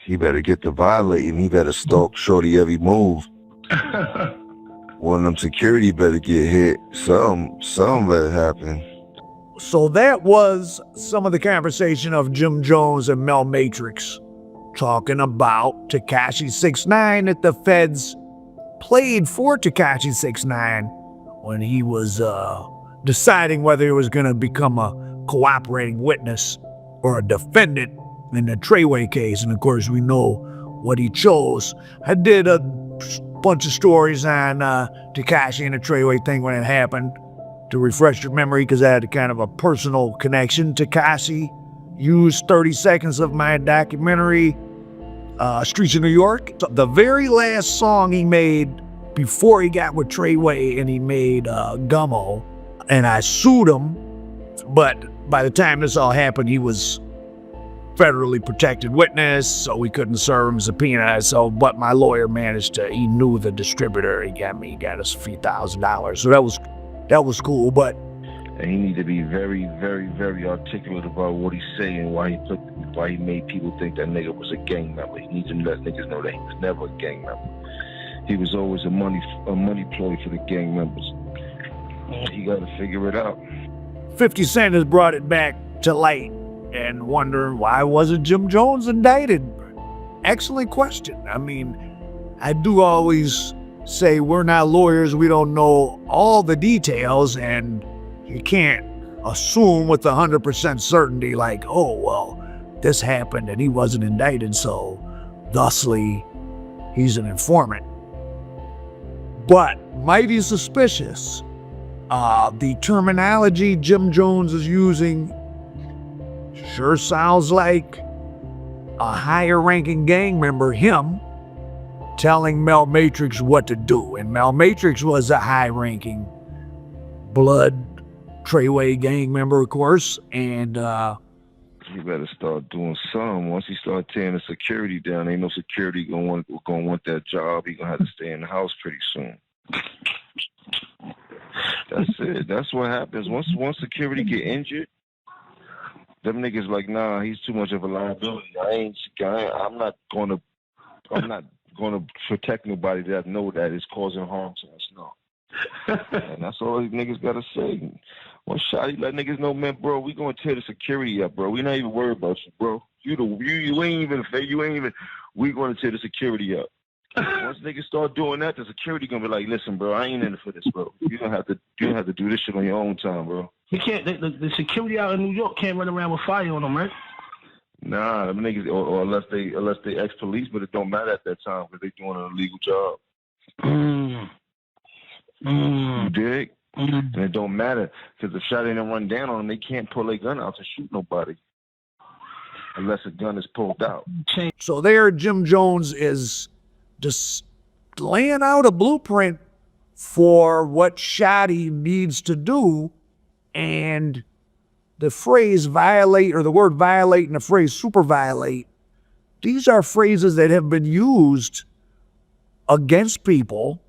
he better get to Violate and he better stalk Shorty every move. One of them security better get hit. Something better happen. So that was some of the conversation of Jim Jones and Mel Matrix talking about Tekashi 6ix9ine, that the feds played for Tekashi 6ix9ine when he was deciding whether he was going to become a cooperating witness or a defendant in the Treyway case. And of course, we know what he chose. I did a bunch of stories on Tekashi and the Treyway thing when it happened to refresh your memory, because I had kind of a personal connection. Tekashi used 30 seconds of my documentary, Streets of New York. The very last song he made before he got with Treyway, and he made Gummo, and I sued him, but by the time this all happened, he was federally protected witness, so we couldn't serve him subpoena. But my lawyer managed to, he knew the distributor, he got us a few $1,000. So that was cool, but. And he need to be very, very, very articulate about what he's saying, why he made people think that nigga was a gang member. He needs to let niggas know that he was never a gang member. He was always a money ploy for the gang members. He got to figure it out. 50 Cent has brought it back to light and wondering, why wasn't Jim Jones indicted? Excellent question. I mean, I do always say we're not lawyers, we don't know all the details, and you can't assume with 100% certainty like, oh, well, this happened and he wasn't indicted, so thusly he's an informant. But mighty suspicious. The terminology Jim Jones is using sure sounds like a higher ranking gang member, him, telling Mel Matrix what to do. And Mel Matrix was a high ranking Blood Treyway gang member, of course, and he better start doing something. Once he start tearing the security down, ain't no security gonna want that job. He gonna have to stay in the house pretty soon. That's it. That's what happens. Once security get injured, them niggas like, nah, he's too much of a liability. I'm not gonna protect nobody that know that is causing harm to us. No. And that's all these niggas gotta say. One shot, he let niggas know, man, bro, we gonna tear the security up, bro. We not even worried about you, bro. You ain't even. We gonna tear the security up. Once niggas start doing that, the security gonna be like, listen, bro, I ain't in it for this, bro. You don't have to do this shit on your own time, bro. You can't. The security out in New York can't run around with fire on them, right? Nah, them niggas, or unless they ex-police, but it don't matter at that time because they doing an illegal job. You dig? And it don't matter because if shot ain't run down on them, they can't pull their gun out to shoot nobody unless a gun is pulled out. So there, Jim Jones is just laying out a blueprint for what Shotty needs to do, and the phrase violate, or the word violate, and the phrase super violate, these are phrases that have been used against people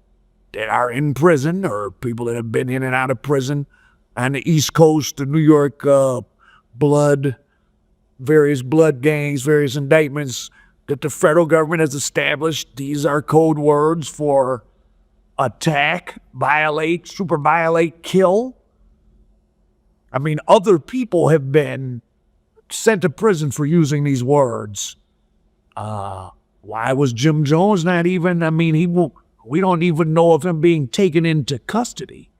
that are in prison or people that have been in and out of prison on the East Coast, the New York various blood gangs, various indictments that the federal government has established. These are code words for attack, violate, super violate, kill. I mean, other people have been sent to prison for using these words. Why was Jim Jones not even, we don't even know of him being taken into custody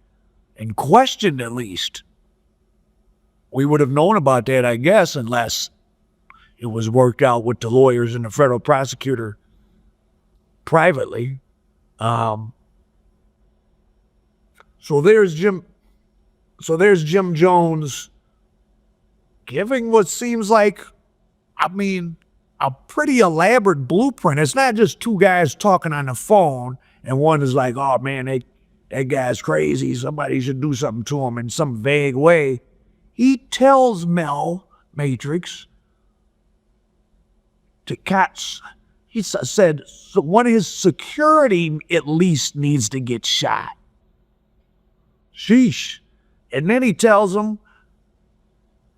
and questioned, at least. We would have known about that, I guess, unless it was worked out with the lawyers and the federal prosecutor privately. So there's Jim Jones giving what seems like, a pretty elaborate blueprint. It's not just two guys talking on the phone and one is like, oh man, that guy's crazy. Somebody should do something to him in some vague way. He tells Mel Matrix to catch, he said, so one of his security at least needs to get shot. Sheesh. And then he tells him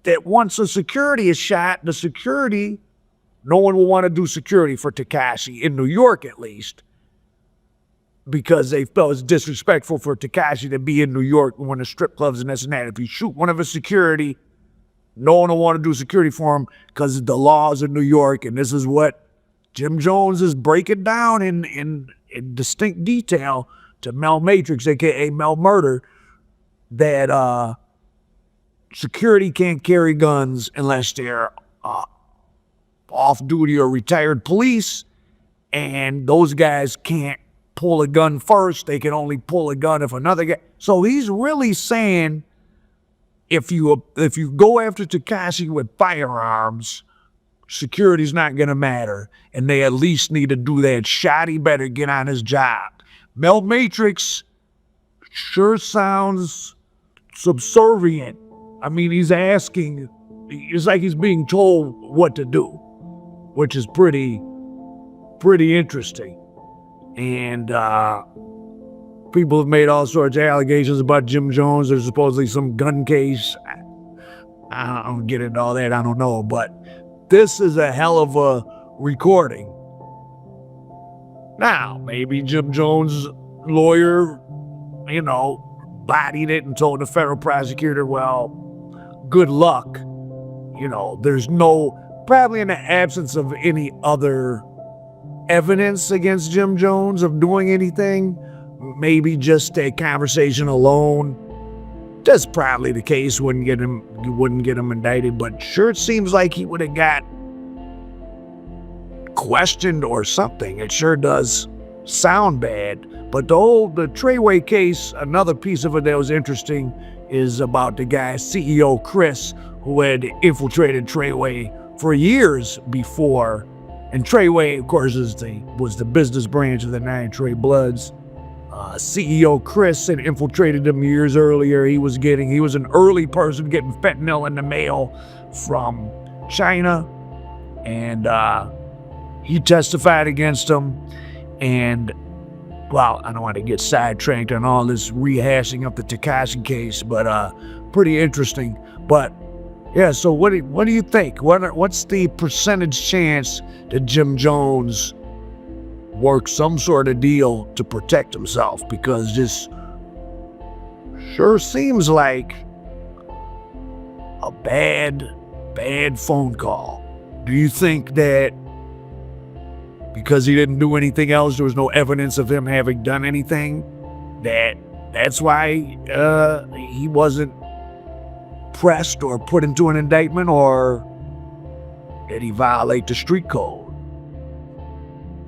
that once the security is shot, the security No one will want to do security for Tekashi, in New York at least, because they felt it's disrespectful for Tekashi to be in New York when one of the strip clubs and this and that. If you shoot one of his security, no one will want to do security for him because the laws in New York, and this is what Jim Jones is breaking down in distinct detail to Mel Matrix, a.k.a. Mel Murder, that security can't carry guns unless they're off-duty or retired police, and those guys can't pull a gun first. They can only pull a gun if another guy... So he's really saying if you go after Tekashi with firearms, security's not going to matter, and they at least need to do that. Shotty better get on his job. Mel Matrix sure sounds subservient. I mean, he's asking, it's like he's being told what to do, which is pretty interesting. And people have made all sorts of allegations about Jim Jones. There's supposedly some gun case. I don't get into all that. I don't know. But this is a hell of a recording. Now, maybe Jim Jones' lawyer, bodied it and told the federal prosecutor, well, good luck. There's probably in the absence of any other evidence against Jim Jones of doing anything, maybe just a conversation alone. That's probably the case. You wouldn't get him indicted, but sure it seems like he would have got questioned or something. It sure does sound bad. But the Treyway case, another piece of it that was interesting is about the guy, CEO Chris, who had infiltrated Treyway for years before. And Treyway, of course, was the business branch of the 9 Treyway Bloods. CEO Chris had infiltrated him years earlier. He was an early person getting fentanyl in the mail from China. And he testified against him. And, well, I don't want to get sidetracked on all this rehashing of the Tekashi case, but pretty interesting. But yeah, so what do you think? What's the percentage chance that Jim Jones works some sort of deal to protect himself? Because this sure seems like a bad phone call. Do you think that because he didn't do anything else, there was no evidence of him having done anything, that's why he wasn't pressed or put into an indictment, or did he violate the street code?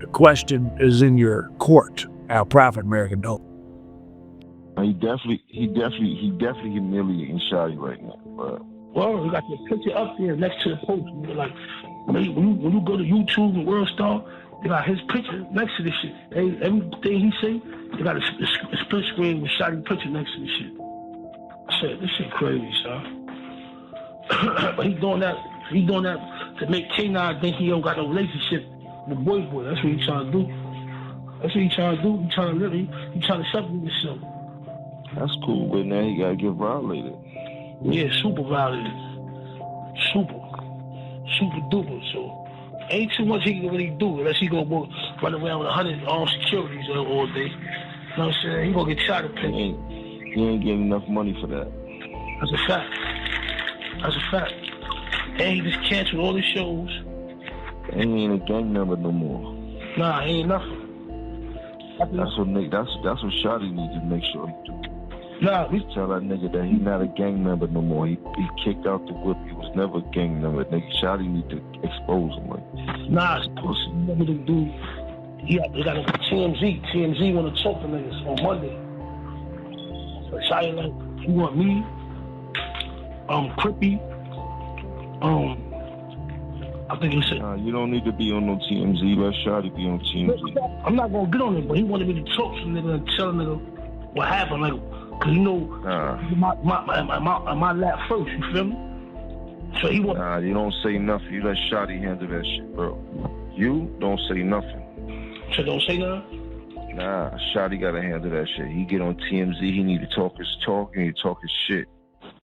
The question is in your court, Al Prophet, American Dope. He definitely humiliating Shotty right now. But well, we got the picture up there next to the post. Like when you go to YouTube and World Star, they got his picture next to this shit. Everything he say, they got a split screen with Shotty picture next to this shit. I said, this shit crazy, son. But he's doing that to make K9 think he don't got no relationship with Boy. That's what he's trying to do. He's trying to live. He's trying to separate himself. That's cool, but now he gotta get violated. Yeah, super violated. Super duper. So ain't too much he can really do unless he go run around with 100 armed securities all day. You know what I'm saying? He gonna get shot at Penn. He ain't getting enough money for that. That's a fact. And he just canceled all his shows. And he ain't a gang member no more. Nah, he ain't nothing. That's what Shotty needs to make sure he do. Nah, we tell that nigga that he not a gang member no more. He kicked out the whip. He was never a gang member. Nigga, Shotty need to expose him. Nah, it's pussy. Remember the dude? They got a TMZ. TMZ want to talk to niggas on Monday. So Shotty like, you want me? Crippy. I think he said. You don't need to be on no TMZ. Let Shotty be on TMZ. I'm not gonna get on it, but he wanted me to talk to nigga and tell nigga what happened, like, cause my lap first. You feel me? So he want. You don't say nothing. You let Shotty handle that shit, bro. You don't say nothing. So don't say nothing. Nah, Shotty gotta handle that shit. He get on TMZ. He need to talk his talk and he talk his shit.